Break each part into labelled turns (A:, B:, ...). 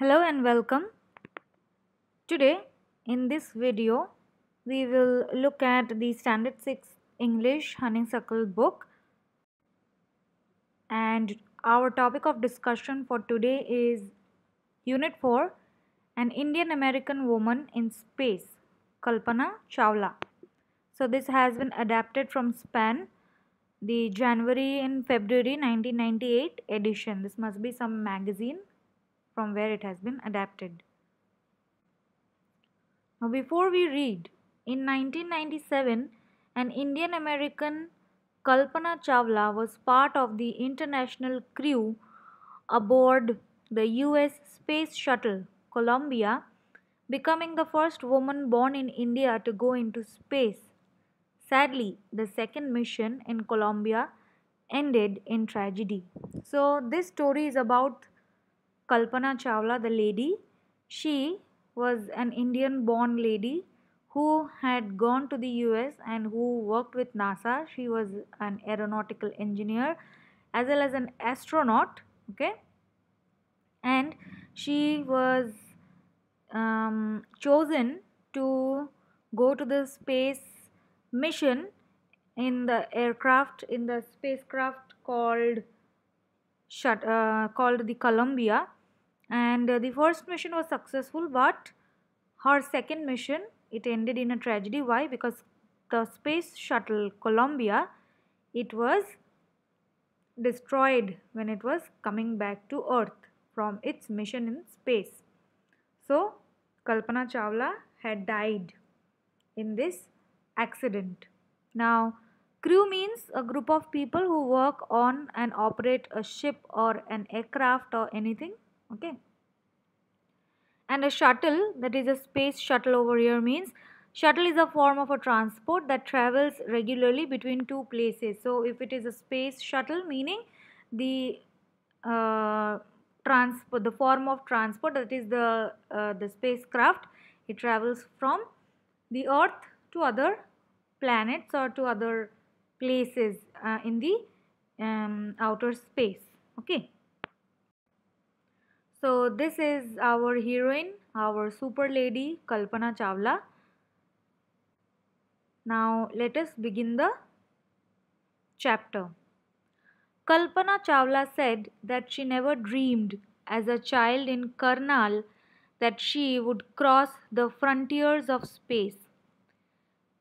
A: Hello and welcome. Today in this video we will look at the Standard 6 English Honeysuckle book, and our topic of discussion for today is Unit 4, An Indian American Woman in Space, Kalpana Chawla. So this has been adapted from Span, the January and February 1998 edition. This must be some magazine from where it has been adapted. Now, before we read, in 1997, an Indian American, Kalpana Chawla, was part of the international crew aboard the US Space Shuttle Columbia, becoming the first woman born in India to go into space. Sadly, the second mission in Columbia ended in tragedy. So, this story is about Kalpana Chawla, the lady. She was an Indian born lady who had gone to the US and who worked with NASA. She was an aeronautical engineer as well as an astronaut. Okay, and she was chosen to go to the space mission in the spacecraft called the Columbia, and the first mission was successful, but her second mission, it ended in a tragedy. Why? Because the space shuttle Columbia, it was destroyed when it was coming back to Earth from its mission in space. So Kalpana Chawla had died in this accident. Now, crew means a group of people who work on and operate a ship or an aircraft or anything. Okay. And a shuttle, that is a space shuttle over here, means shuttle is a form of a transport that travels regularly between two places. So if it is a space shuttle, meaning the transport, the form of transport, that is the spacecraft, it travels from the earth to other planets or to other places in the outer space. Okay, so this is our heroine, our super lady Kalpana Chawla. Now let us begin the chapter. Kalpana Chawla said that she never dreamed as a child in Karnal that she would cross the frontiers of space.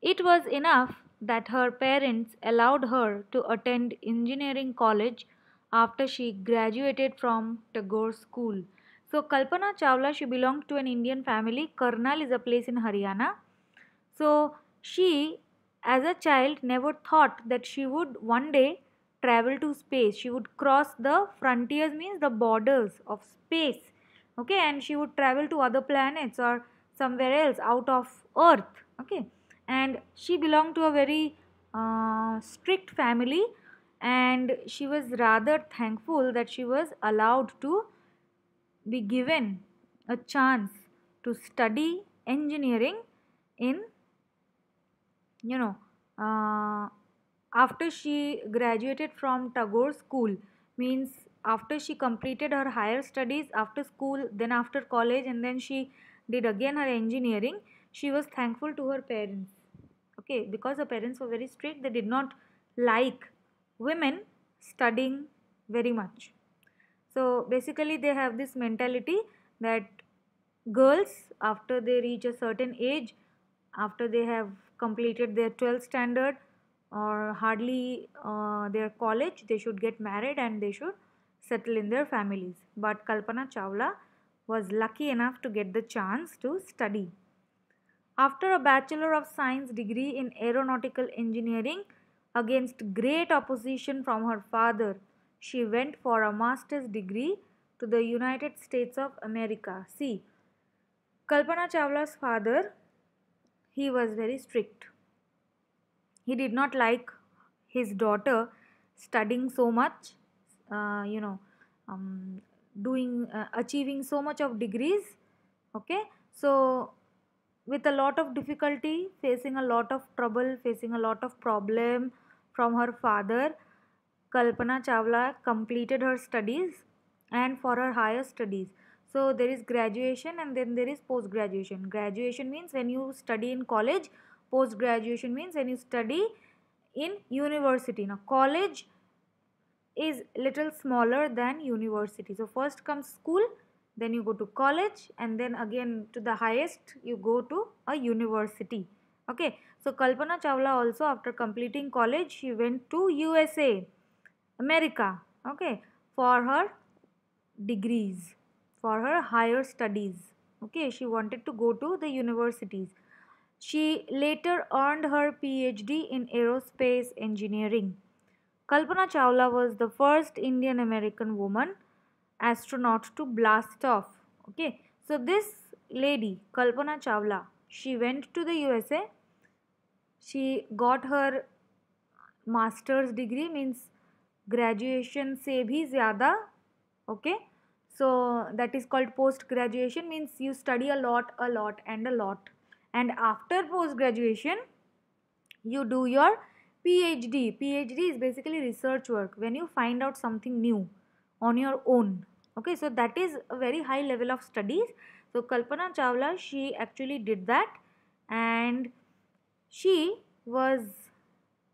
A: It was enough that her parents allowed her to attend engineering college after she graduated from Tagore School. So Kalpana Chawla, she belonged to an Indian family. Karnal is a place in Haryana. So she, as a child, never thought that she would one day travel to space. She would cross the frontiers, means the borders of space. Okay, and she would travel to other planets or somewhere else out of Earth. Okay, and she belonged to a very strict family, and she was rather thankful that she was allowed to be given a chance to study engineering in, you know uh, after she graduated from Tagore School, means after she completed her higher studies after school, then after college, and then she did again her engineering. She was thankful to her parents. Okay, because her parents were very strict, they did not like women studying very much. So basically they have this mentality that girls, after they reach a certain age, after they have completed their 12th standard or hardly their college, they should get married and they should settle in their families. But Kalpana Chawla was lucky enough to get the chance to study. After a Bachelor of Science degree in aeronautical engineering, against great opposition from her father, she went for a master's degree to the United States of America. See, Kalpana Chawla's father, he was very strict. He did not like his daughter studying so much, uh, you know, um, achieving so much of degrees. Okay, so with a lot of difficulty, facing a lot of trouble, facing a lot of problem from her father, Kalpana Chawla completed her studies and for her higher studies. So there is graduation and then there is post graduation. Graduation means when you study in college, post graduation means when you study in university. Now college is little smaller than university. So first comes school, then you go to college, and then again to the highest you go to a university. Okay, so Kalpana Chawla also, after completing college, she went to USA, America, okay, for her degrees, for her higher studies. Okay, she wanted to go to the universities. She later earned her PhD in aerospace engineering. Kalpana Chawla was the first Indian American woman astronaut to blast off. Okay, so this lady, Kalpana Chawla, she went to the USA. She got her master's degree, means graduation से भी ज़्यादा. Okay, so that is called post graduation, means you study a lot, and a lot, and after post graduation you do your PhD. PhD is basically research work, when you find out something new on your own. Okay, so that is a very high level of studies. So Kalpana Chawla, she actually did that, and she was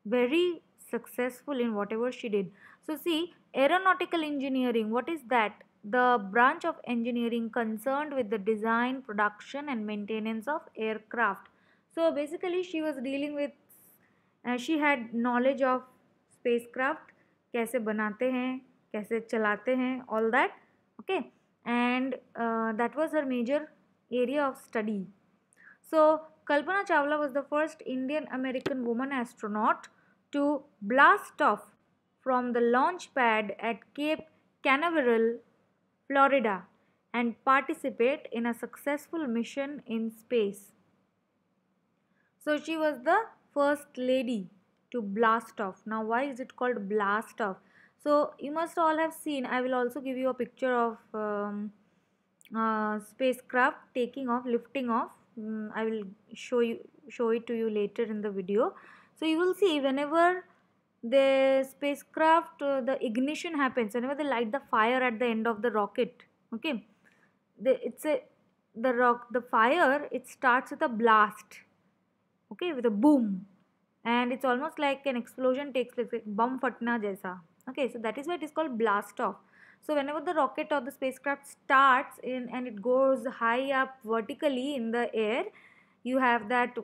A: very successful in whatever she did. So see, aeronautical engineering, what is that? The branch of engineering concerned with the design, production and maintenance of aircraft. So basically she was dealing with, she had knowledge of spacecraft, कैसे बनाते हैं, कैसे चलाते हैं, all that. Okay, and that was her major area of study. So Kalpana Chawla was the first Indian American woman astronaut to blast off from the launch pad at Cape Canaveral, Florida, and participate in a successful mission in space. So she was the first lady to blast off. Now, why is it called blast off? So you must all have seen. I will also give you a picture of spacecraft taking off, lifting off. I will show it to you later in the video. So you will see whenever the spacecraft, the ignition happens, whenever they light the fire at the end of the rocket. Okay, the fire, it starts with a blast. Okay, with a boom, and it's almost like an explosion takes place, like bum fatna jaisa. Okay, so that is why it is called blast off. So whenever the rocket or the spacecraft starts in and it goes high up vertically in the air, you have that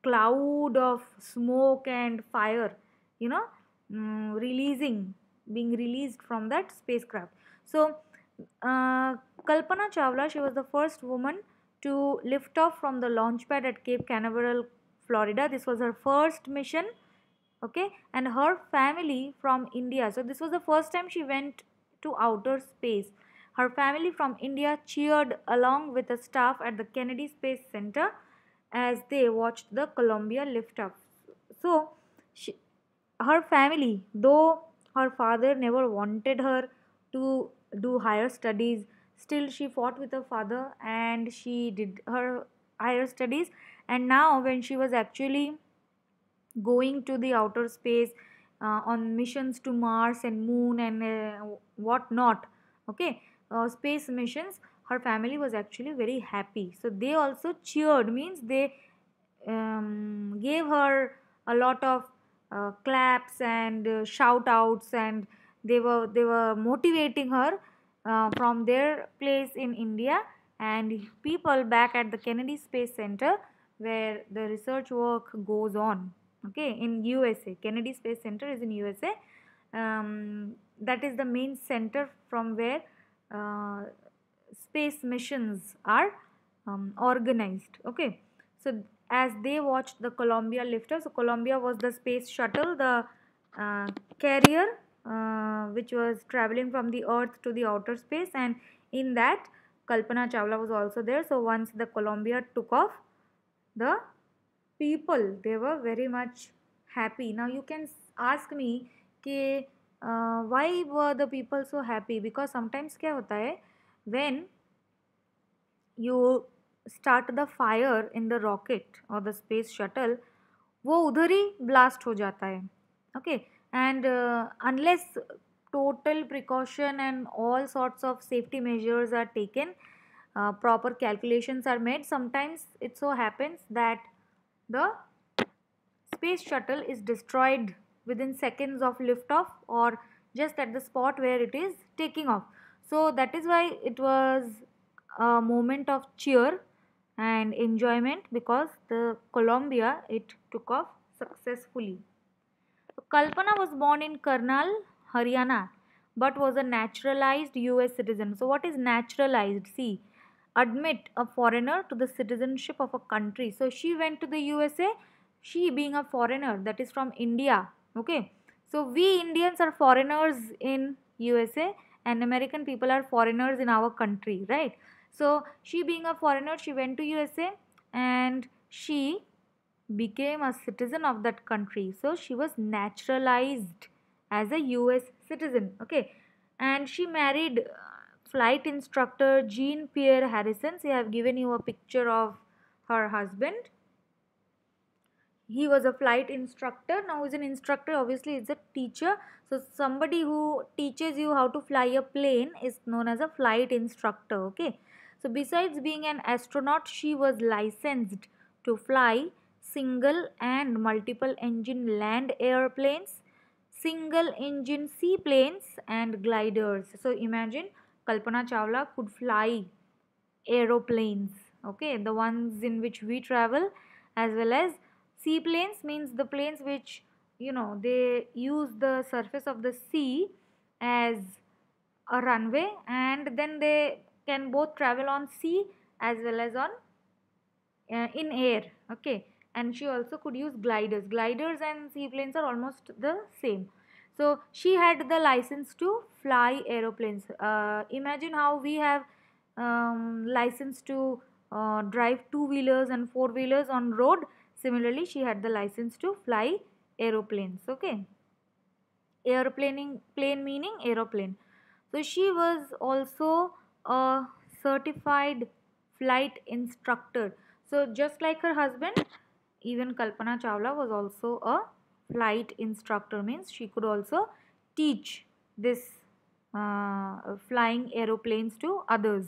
A: cloud of smoke and fire, you know, being released from that spacecraft. So Kalpana Chawla, she was the first woman to lift off from the launch pad at Cape Canaveral, Florida. This was her first mission. Okay, and her family from India. So this was the first time she went to outer space. Her family from India cheered along with the staff at the Kennedy Space Center as they watched the Columbia lift off. So her family, though her father never wanted her to do higher studies, still she fought with her father and she did her higher studies. And now when she was actually going to the outer space, on missions to Mars and Moon and what not, okay, space missions, her family was actually very happy. So they also cheered, means they gave her a lot of claps and shout outs, and they were motivating her from their place in India, and people back at the Kennedy Space Center where the research work goes on. Okay, in USA, Kennedy Space Center is in USA. That is the main center from where space missions are organized. Okay, so as they watched the Columbia lifter, so Columbia was the space shuttle, the carrier which was traveling from the earth to the outer space, and in that Kalpana Chawla was also there. So once the Columbia took off, the people, they were very much happy. Now you can ask me कि why were the people so happy? Because sometimes क्या होता है, when you start the fire in the rocket or the space shuttle, वो उधर ही blast हो जाता है. Okay, and unless total precaution and all sorts of safety measures are taken, proper calculations are made. Sometimes it so happens that the space shuttle is destroyed within seconds of liftoff, or just at the spot where it is taking off. So that is why it was a moment of cheer and enjoyment, because the Columbia, it took off successfully. So Kalpana was born in Karnal, Haryana, but was a naturalized US citizen. So, what is naturalized? See, admit a foreigner to the citizenship of a country. So, she went to the USA, she being a foreigner, that is from India. Okay, so we Indians are foreigners in USA, and American people are foreigners in our country, right? So, she being a foreigner, she went to USA and she became a citizen of that country. So she was naturalized as a US citizen. Okay. And she married flight instructor Jean Pierre Harrison. So I have given you a picture of her husband. He was a flight instructor. Now he's an instructor, obviously it's a teacher. So somebody who teaches you how to fly a plane is known as a flight instructor. Okay. So besides being an astronaut, she was licensed to fly single and multiple engine land airplanes, single engine seaplanes, and gliders. So imagine Kalpana Chawla could fly aeroplanes, okay, the ones in which we travel, as well as seaplanes, means the planes which, they use the surface of the sea as a runway, and then they can both travel on sea as well as on in air. Okay. And she also could use gliders and seaplanes are almost the same. So she had the license to fly aeroplanes. Imagine how we have license to drive two wheelers and four wheelers on road. Similarly, she had the license to fly aeroplanes. Okay. Airplaning, plane meaning aeroplane. So she was also a certified flight instructor. So just like her husband, even Kalpana Chawla was also a flight instructor, means she could also teach this flying aeroplanes to others.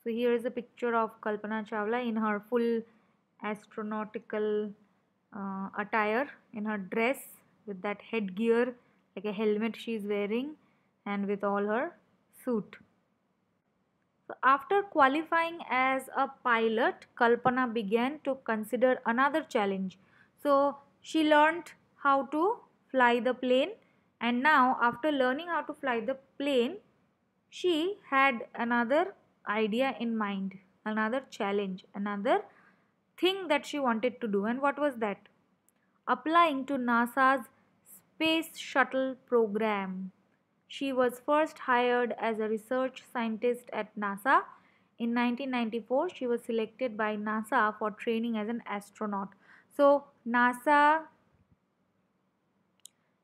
A: So here is a picture of Kalpana Chawla in her full astronautical attire, in her dress with that headgear, like a helmet she is wearing, and with all her suit. So after qualifying as a pilot, Kalpana began to consider another challenge. So she learned how to fly the plane, and now after learning how to fly the plane, she had another idea in mind, another challenge, another thing that she wanted to do. And what was that? Applying to NASA's Space Shuttle program. She was first hired as a research scientist at NASA. In 1994, she was selected by NASA for training as an astronaut. So, NASA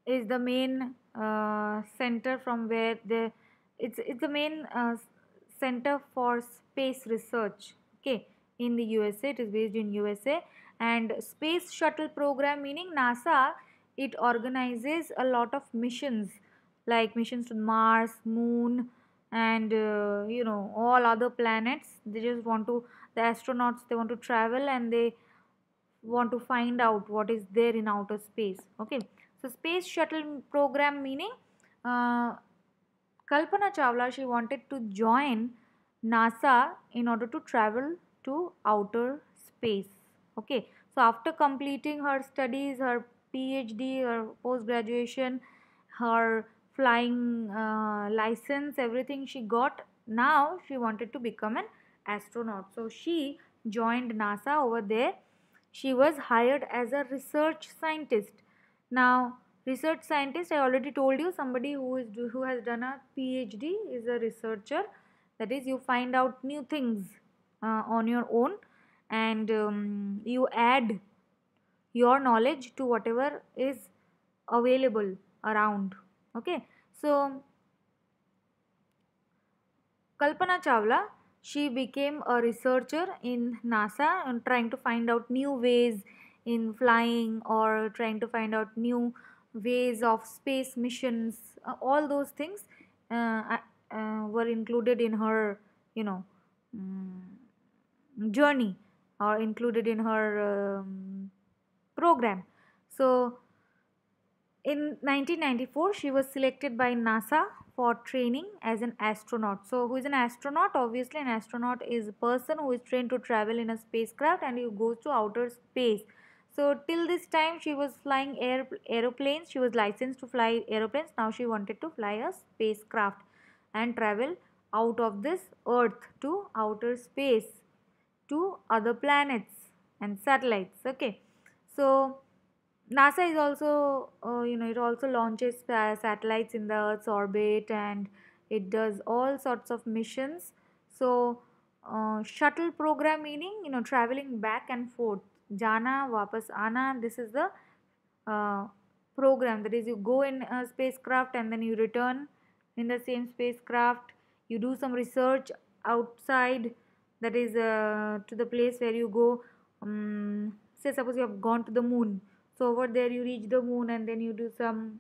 A: is the main center from where it's the main center for space research, okay, in the USA. It is based in USA. And space shuttle program, meaning NASA, it organizes a lot of missions, like missions to Mars, Moon, and all other planets. They just want to, the astronauts, they want to travel and they want to find out what is there in outer space. Okay. So space shuttle program, meaning uh, Kalpana Chawla, she wanted to join NASA in order to travel to outer space. Okay. So after completing her studies, her PhD, her post graduation, her flying license, everything she got, now she wanted to become an astronaut. So she joined NASA over there. She was hired as a research scientist. Now, research scientist, I already told you, somebody who has done a PhD is a researcher. That is, you find out new things on your own, and you add your knowledge to whatever is available around. Okay. So Kalpana Chawla, she became a researcher in NASA and trying to find out new ways in flying, or trying to find out new ways of space missions. All those things were included in her you know journey, or included in her program. So in 1994, she was selected by NASA for training as an astronaut. So, who is an astronaut? Obviously, an astronaut is a person who is trained to travel in a spacecraft and who goes to outer space. So, till this time, she was flying aeroplanes. She was licensed to fly aeroplanes. Now, she wanted to fly a spacecraft and travel out of this Earth to outer space, to other planets and satellites. Okay, so NASA is also, it also launches satellites in the Earth's orbit, and it does all sorts of missions. So, shuttle program meaning, traveling back and forth. Jana, wapas ana. This is the uh, program. That is, you go in a spacecraft and then you return in the same spacecraft. You do some research outside, that is to the place where you go. Say, suppose you have gone to the moon. So, over there, you reach the moon and then you do some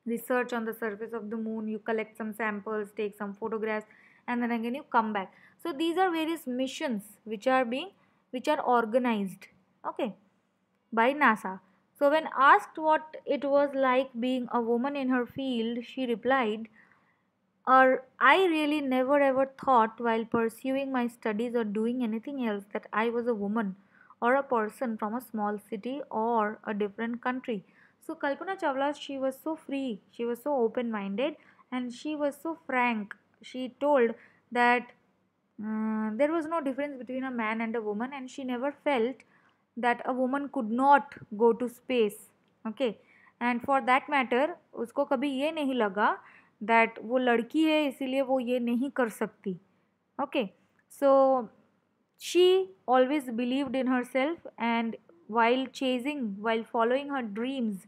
A: research on the surface of the moon. You collect some samples, take some photographs, and then again you come back. So, these are various missions which are organized, okay, by NASA. So, when asked what it was like being a woman in her field, she replied, or I really never ever thought while pursuing my studies or doing anything else that I was a woman or a person from a small city or a different country. So, Kalpana Chawla, she was so free, she was so open minded, and she was so frank. She told that there was no difference between a man and a woman, and she never felt that a woman could not go to space. Okay, and for that matter, उसको कभी ये नहीं लगा that वो लड़की है इसीलिए वो ये नहीं कर सकती. Okay, so she always believed in herself, and while following her dreams,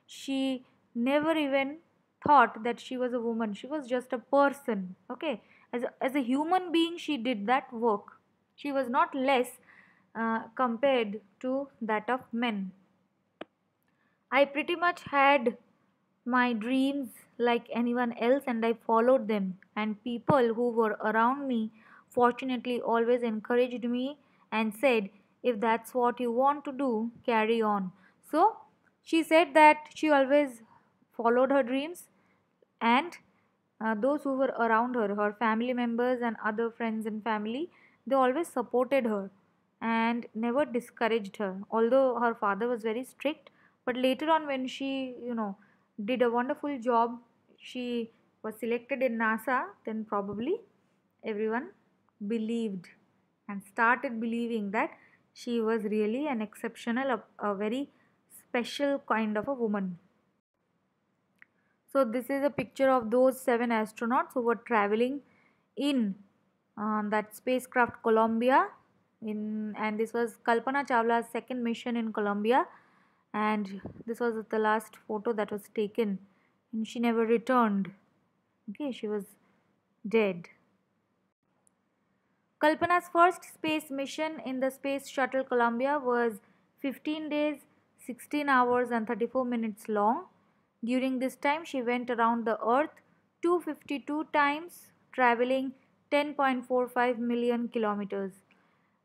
A: she never even thought that she was a woman. She was just a person. Okay, as a human being, she did that work. She was not less compared to that of men. I pretty much had my dreams like anyone else, and I followed them. And people who were around me fortunately always encouraged me and said, if that's what you want to do, carry on. So she said that she always followed her dreams, and those who were around her, her family members and other friends and family, they always supported her and never discouraged her. Although her father was very strict, but later on, when she, did a wonderful job, she was selected in NASA, then probably everyone believed and started believing that she was really an exceptional, a very special kind of a woman. So this is a picture of those 7 astronauts who were traveling in that spacecraft Columbia. And this was Kalpana Chawla's second mission in Columbia, and this was the last photo that was taken, and she never returned. Okay, she was dead. Kalpana's first space mission in the Space Shuttle Columbia was 15 days, 16 hours, and 34 minutes long. During this time, she went around the Earth 252 times, traveling 10.45 million kilometers.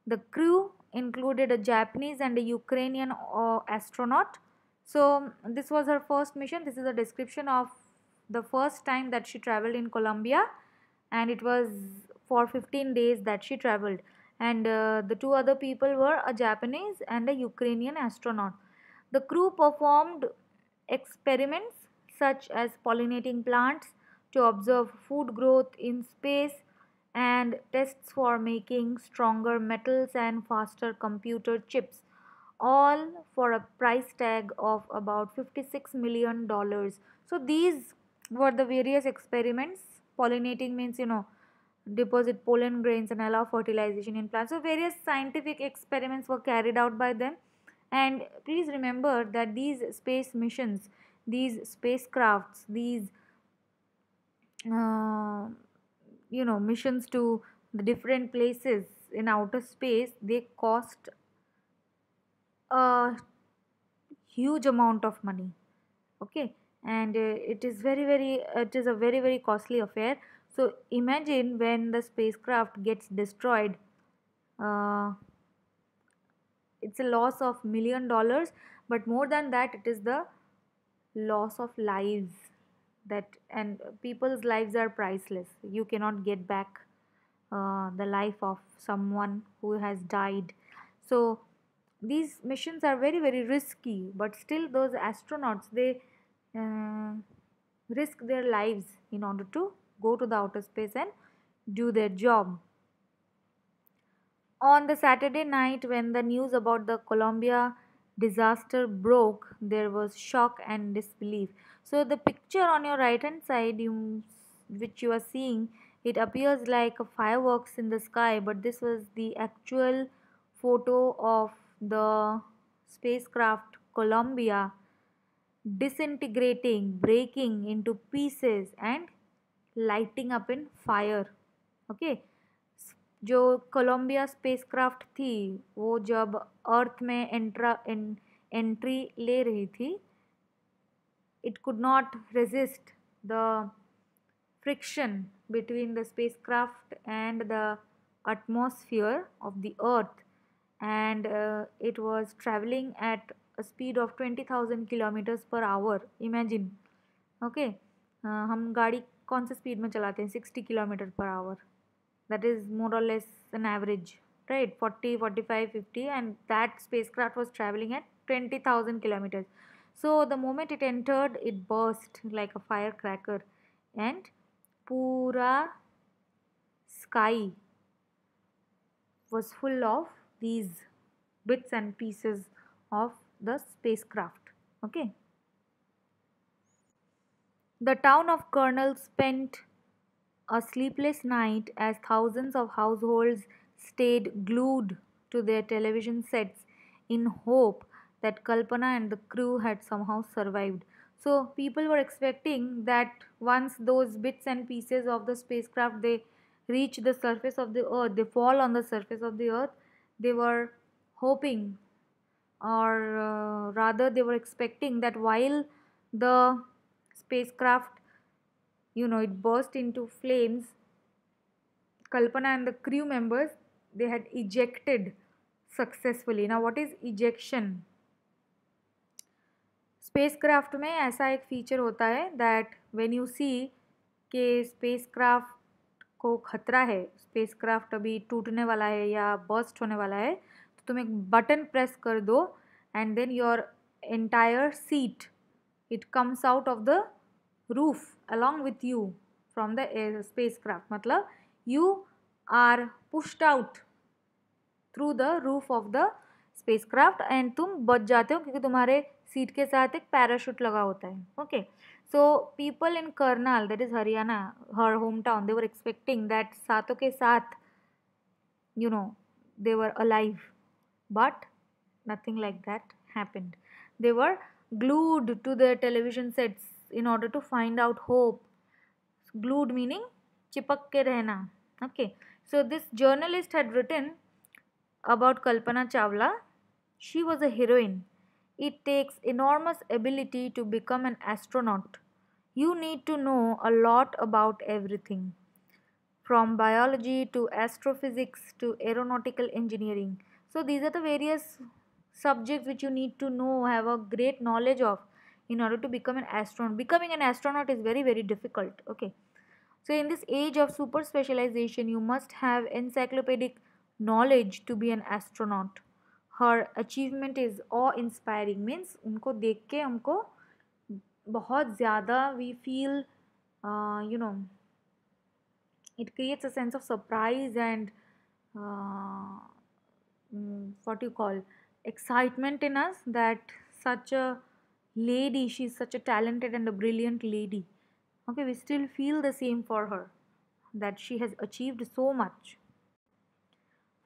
A: The crew included a Japanese and a Ukrainian astronaut. So, this was her first mission. This is a description of the first time that she traveled in Colombia, and it was for 15 days that she traveled. And the two other people were a Japanese and a Ukrainian astronaut. The crew performed experiments such as pollinating plants to observe food growth in space, and tests for making stronger metals and faster computer chips, all for a price tag of about $56 million. So these were the various experiments. Pollinating means, deposit pollen grains and allow fertilization in plants. So various scientific experiments were carried out by them. And please remember that these space missions, these spacecrafts, these uh, missions to the different places in outer space, they cost a huge amount of money. Okay, and it is a very very costly affair. So imagine when the spacecraft gets destroyed, uh, it's a loss of $1 million, but more than that, it is the loss of lives. That, and people's lives are priceless. You cannot get back the life of someone who has died. So these missions are very very risky, but still those astronauts, they uh, risk their lives in order to go to the outer space and do their job. On the Saturday night, when the news about the Columbia disaster broke, there was shock and disbelief. So, the picture on your right hand side, which you are seeing, it appears like a fireworks in the sky, but this was the actual photo of the spacecraft Columbia disintegrating, breaking into pieces, and lighting up in fire. Okay, जो Colombia spacecraft थी वो जब अर्थ में entry ले रही थी, it could not resist the friction between the spacecraft and the atmosphere of the earth, and it was traveling at a speed of 20,000 kilometers per hour. Imagine. Okay, हम गाड़ी कौन से स्पीड में चलाते हैं? 60 kilometre per hour. That is more or less an average, right? 40, 45, 50, and that spacecraft was traveling at 20,000 kilometers. So the moment it entered, it burst like a firecracker, and pura sky was full of these bits and pieces of the spacecraft. Okay. The town of Kernel spent a sleepless night as thousands of households stayed glued to their television sets in hope that Kalpana and the crew had somehow survived. So people were expecting that once those bits and pieces of the spacecraft, they reach the surface of the earth, they fall on the surface of the earth, they were hoping, or rather they were expecting, that while the spacecraft, it burst into flames, Kalpana and the crew members, they had ejected successfully. Now what is ejection? Spacecraft में ऐसा एक feature होता है that when you see कि spacecraft को खतरा है, spacecraft अभी टूटने वाला है या बर्स्ट होने वाला है, तो तुम एक बटन प्रेस कर दो and then your entire seat, it comes out of the roof along with you from the spacecraft. मतलब you are pushed out through the roof of the spacecraft and तुम बच जाते हो क्योंकि तुम्हारे सीट के साथ एक पैराशूट लगा होता है. Okay, so people in Karnal, that is Haryana, her home town, they were expecting that सातों के साथ they were alive, but nothing like that happened. They were glued to their television sets in order to find out hope. Glued meaning चिपक के रहना. Okay, so this journalist had written about Kalpana Chawla. She was a heroine. It takes enormous ability to become an astronaut. You need to know a lot about everything, from biology to astrophysics to aeronautical engineering. So these are the various subjects which you need to know, have a great knowledge of, in order to become an astronaut. Becoming an astronaut is very very difficult. Okay, so in this age of super specialization, you must have encyclopedic knowledge to be an astronaut. Her achievement is awe inspiring, means उनको देख के हमको बहुत ज़्यादा we feel, you know, it creates a sense of surprise and what you call excitement in us, that such a lady, she's such a talented and a brilliant lady. Okay, we still feel the same for her, that she has achieved so much.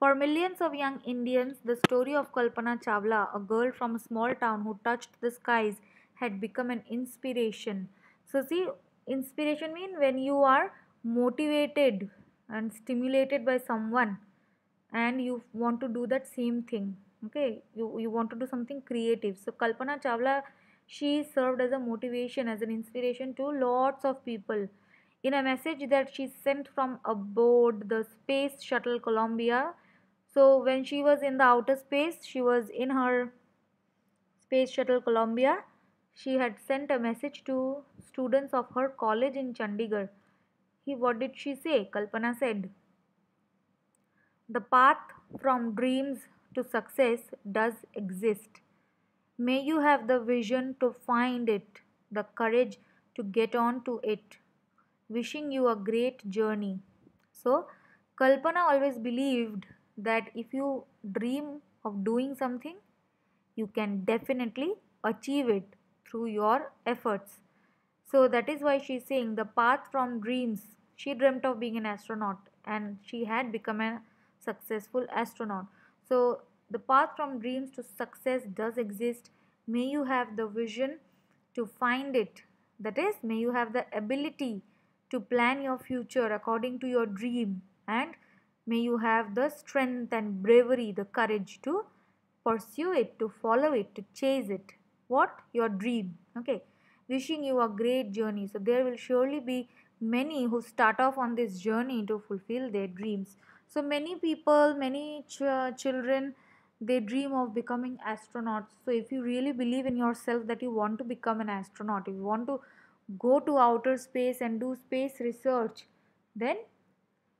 A: For millions of young Indians, the story of Kalpana Chawla, a girl from a small town who touched the skies, had become an inspiration. So, see, inspiration means when you are motivated and stimulated by someone and you want to do that same thing. Okay, you want to do something creative. So, Kalpana Chawla, she served as a motivation, as an inspiration to lots of people. In a message that she sent from aboard the space shuttle Columbia. So when she was in the outer space, she was in her space shuttle Columbia. She had sent a message to students of her college in Chandigarh. What did she say? Kalpana said, "The path from dreams to success does exist. May you have the vision to find it, the courage to get on to it. Wishing you a great journey." So, Kalpana always believed that if you dream of doing something, you can definitely achieve it through your efforts. So that is why she's saying the path from dreams. She dreamt of being an astronaut and she had become a successful astronaut. So the path from dreams to success does exist. May you have the vision to find it. That is, may you have the ability to plan your future according to your dream, and may you have the strength and bravery, the courage to pursue it, to follow it, to chase it. What? Your dream. Okay. Wishing you a great journey. So, there will surely be many who start off on this journey to fulfill their dreams. So, many people, many children, they dream of becoming astronauts. So, if you really believe in yourself that you want to become an astronaut, if you want to go to outer space and do space research, then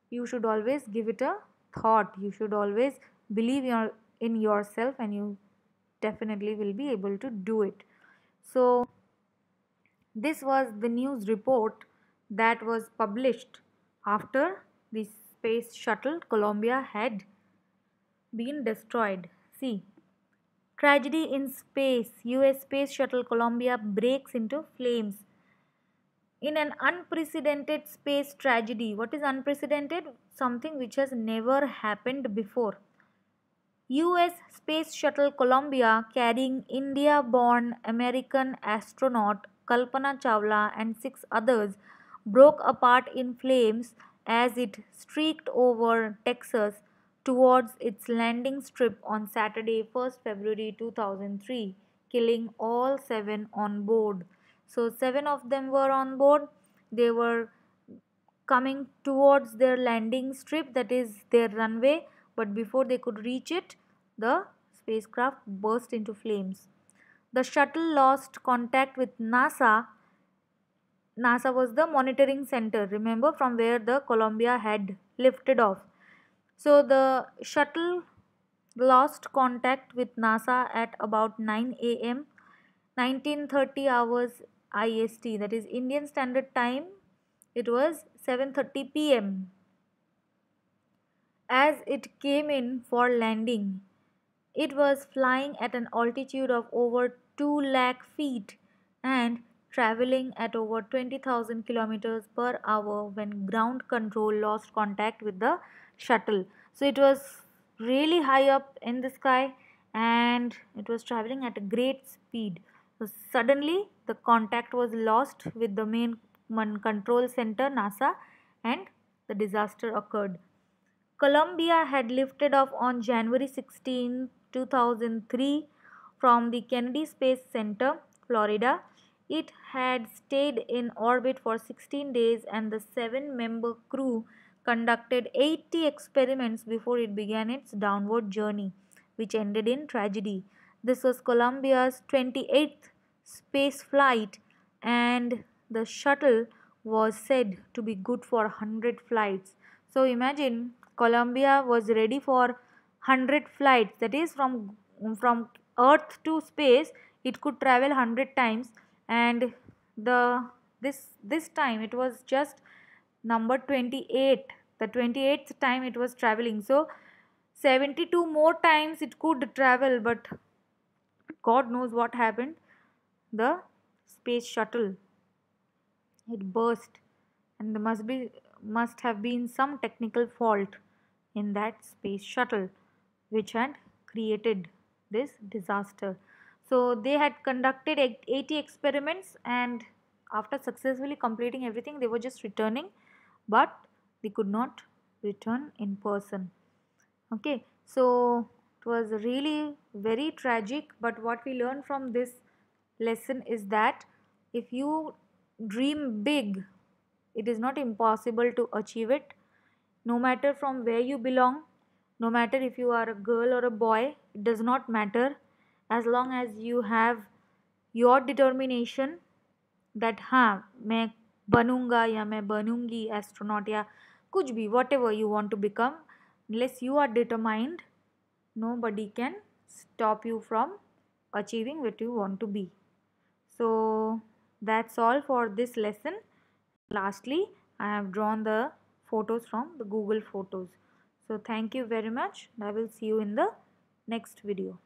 A: you should always give it a thought. You should always believe in yourself, and you definitely will be able to do it. So this was the news report that was published after the space shuttle Columbia had been destroyed. See, tragedy in space. US space shuttle Columbia breaks into flames in an unprecedented space tragedy. What is unprecedented? Something which has never happened before. US Space Shuttle Columbia, carrying India born American astronaut Kalpana Chawla and six others, broke apart in flames as it streaked over Texas towards its landing strip on Saturday, 1st February 2003, killing all seven on board. So, seven of them were on board. They were coming towards their landing strip, that is their runway, but before they could reach it, the spacecraft burst into flames. The shuttle lost contact with NASA. NASA was the monitoring center, remember, from where the Columbia had lifted off. So the shuttle lost contact with NASA at about 9 a.m. 1930 hours IST, that is Indian Standard Time. It was 7:30 p.m. as it came in for landing. It was flying at an altitude of over 2 lakh feet and traveling at over 20,000 kilometers per hour when ground control lost contact with the shuttle. So it was really high up in the sky and it was traveling at a great speed. So suddenly the contact was lost with the main control center NASA, and the disaster occurred. Columbia had lifted off on January 16, 2003 from the Kennedy Space Center, Florida. It had stayed in orbit for 16 days and the seven-member crew conducted 80 experiments before it began its downward journey, which ended in tragedy. This was Columbia's 28th space flight, and the shuttle was said to be good for 100 flights. So imagine Columbia was ready for 100 flights, that is from earth to space it could travel 100 times, and the this time it was just number 28, the 28th time it was traveling. So 72 more times it could travel, but God knows what happened. The space shuttle, it burst, and there must have been some technical fault in that space shuttle which had created this disaster. So they had conducted 80 experiments, and after successfully completing everything they were just returning, but they could not return in person. Okay, so it was really very tragic, but what we learn from this lesson is that if you dream big, It is not impossible to achieve it. No matter from where you belong, no matter if you are a girl or a boy, it does not matter. As long as you have your determination that हाँ मैं बनूंगा या मैं बनूंगी astronaut या कुछ भी whatever you want to become, unless you are determined, nobody can stop you from achieving what you want to be. So that's all for this lesson. Lastly, I have drawn the photos from the Google Photos. So thank you very much. I will see you in the next video.